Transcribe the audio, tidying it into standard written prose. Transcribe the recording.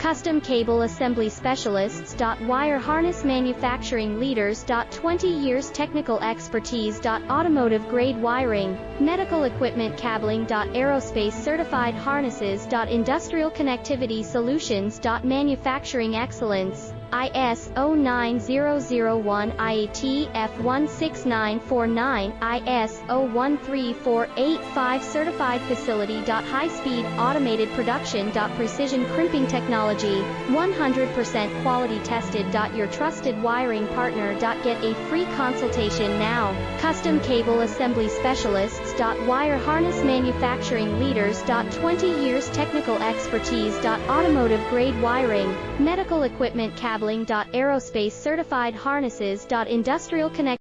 Custom Cable Assembly Specialists. Wire Harness Manufacturing Leaders. 20 years technical expertise. Automotive grade wiring, medical equipment cabling. Aerospace certified harnesses. Industrial connectivity solutions. Manufacturing excellence. ISO 9001 IATF 16949 ISO 13485 certified facility. High-speed automated production. Precision crimping technology, 100% quality tested. Your trusted wiring partner. Get a free consultation now. Custom Cable Assembly Specialists. Wire Harness Manufacturing Leaders. 20 years technical expertise. Automotive grade wiring, medical equipment cabling. Aerospace certified harnesses. Industrial connectivity